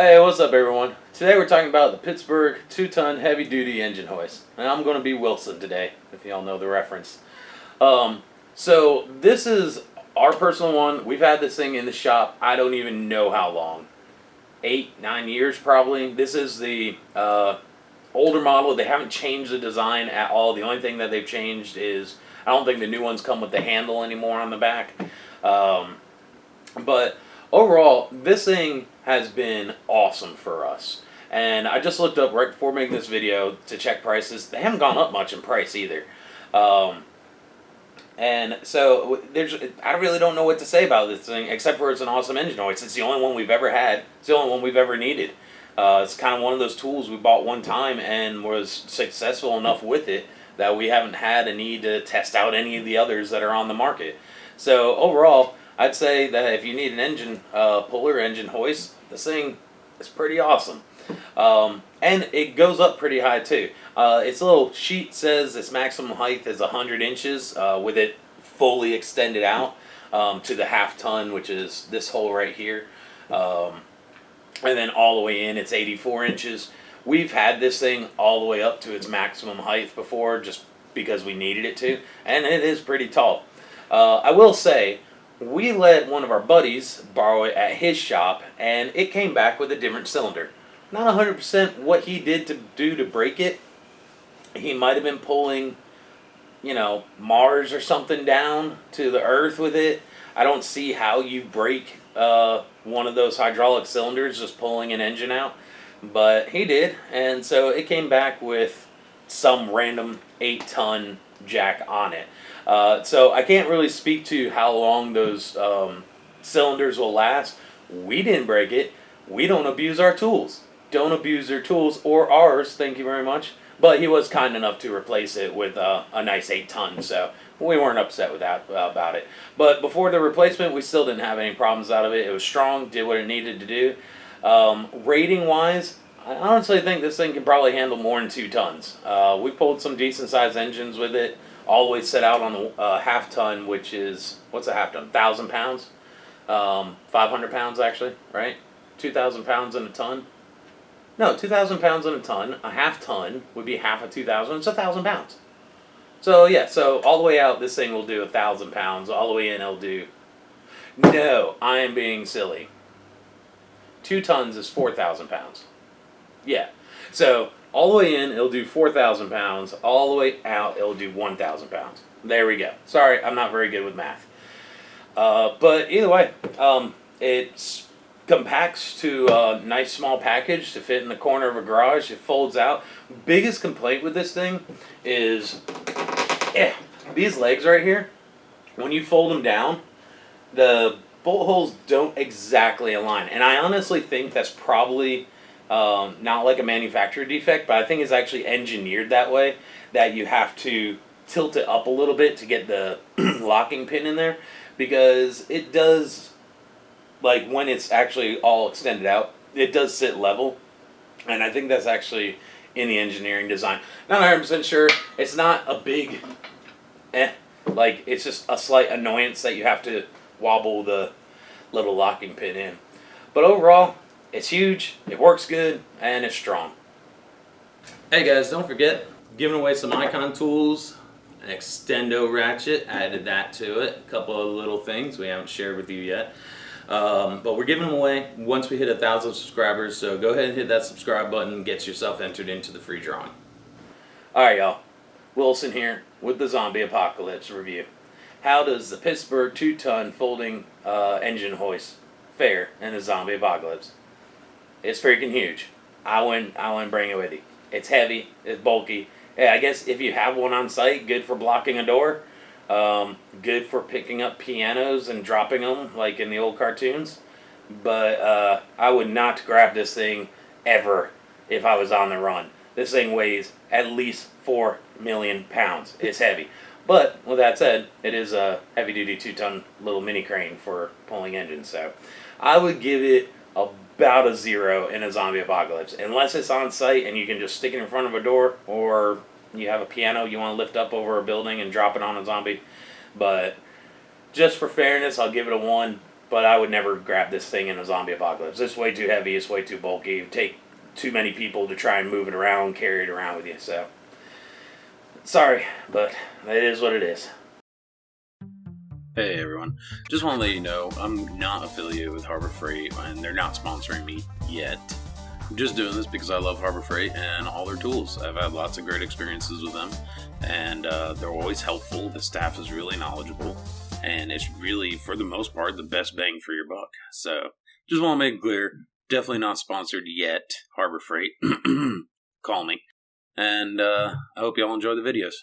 Hey, what's up, everyone? Today we're talking about the Pittsburgh 2-ton heavy-duty engine hoist, and I'm going to be Wilson today, if y'all know the reference. So this is our personal one. We've had this thing in the shop. I don't even know how long, 8-9 years probably. This is the older model. They haven't changed the design at all. The only thing that they've changed is I don't think the new ones come with the handle anymore on the back. But overall, this thing has been awesome for us. And I just looked up right before making this video to check prices. They haven't gone up much in price either. And so I really don't know what to say about this thing, except for it's an awesome engine hoist. It's the only one we've ever had. It's the only one we've ever needed. It's kind of one of those tools we bought one time and was successful enough with it that we haven't had a need to test out any of the others that are on the market. So overall, I'd say that if you need an engine puller, engine hoist, this thing is pretty awesome. And it goes up pretty high too. Its little sheet says its maximum height is 100 inches with it fully extended out to the half ton, which is this hole right here. And then all the way in, it's 84 inches. We've had this thing all the way up to its maximum height before just because we needed it to, and it is pretty tall. I will say, we let one of our buddies borrow it at his shop, and it came back with a different cylinder. Not 100% what he did to break it. He might have been pulling, Mars or something down to the earth with it. I don't see how you break one of those hydraulic cylinders just pulling an engine out, but he did, and so it came back with some random 8-ton jack on it. So I can't really speak to how long those cylinders will last. We didn't break it. We don't abuse our tools. Don't abuse their tools or ours, thank you very much. But he was kind enough to replace it with a nice 8-ton, so we weren't upset with that about it. But before the replacement, we still didn't have any problems out of it. It was strong, did what it needed to do. Rating-wise, I honestly think this thing can probably handle more than 2 tons. We pulled some decent-sized engines with it, all the way set out on the half-ton, which is, what's a half-ton? 1,000 pounds? 500 pounds, actually, right? 2,000 pounds in a ton? No, 2,000 pounds in a ton. A half-ton would be half of 2,000. It's 1,000 pounds. So, yeah, so all the way out, this thing will do 1,000 pounds. All the way in, it'll do... No, I am being silly. 2 tons is 4,000 pounds. Yeah. So, all the way in, it'll do 4,000 pounds. All the way out, it'll do 1,000 pounds. There we go. Sorry, I'm not very good with math. But either way, it compacts to a nice small package to fit in the corner of a garage. It folds out. Biggest complaint with this thing is these legs right here. When you fold them down, the bolt holes don't exactly align. And I honestly think that's probably... not like a manufacturer defect, but I think it's actually engineered that way, that you have to tilt it up a little bit to get the locking pin in there, because it does, like when it's actually all extended out, it does sit level, and I think that's actually in the engineering design. Not 100% sure. It's not a big, like it's just a slight annoyance that you have to wobble the little locking pin in. But overall, it's huge, it works good, and it's strong. Hey guys, don't forget, giving away some Icon tools, an extendo ratchet, added that to it, a couple of little things we haven't shared with you yet. But we're giving them away once we hit 1,000 subscribers, so go ahead and hit that subscribe button and get yourself entered into the free drawing. Alright y'all, Wilson here with the Zombie Apocalypse review. How does the Pittsburgh 2-ton folding engine hoist fare in the Zombie Apocalypse? It's freaking huge. I wouldn't bring it with you. It's heavy. It's bulky. Yeah, I guess if you have one on site, good for blocking a door. Good for picking up pianos and dropping them like in the old cartoons. But I would not grab this thing ever if I was on the run. This thing weighs at least 4 million pounds. It's heavy. But with that said, it is a heavy-duty 2-ton little mini crane for pulling engines. So I would give it about a 0 in a Zombie Apocalypse, unless it's on site and you can just stick it in front of a door, or you have a piano you want to lift up over a building and drop it on a zombie. But just for fairness, I'll give it a 1. but I would never grab this thing in a zombie apocalypse. It's way too heavy. It's way too bulky. It would take too many people to try and move it around, carry it around with you. So, sorry, but it is what it is. Hey everyone, just want to let you know I'm not affiliated with Harbor Freight and they're not sponsoring me yet. I'm just doing this because I love Harbor Freight and all their tools. I've had lots of great experiences with them and they're always helpful. The staff is really knowledgeable and it's really, for the most part, the best bang for your buck. So just want to make it clear, definitely not sponsored yet, Harbor Freight. Call me. And I hope y'all enjoy the videos.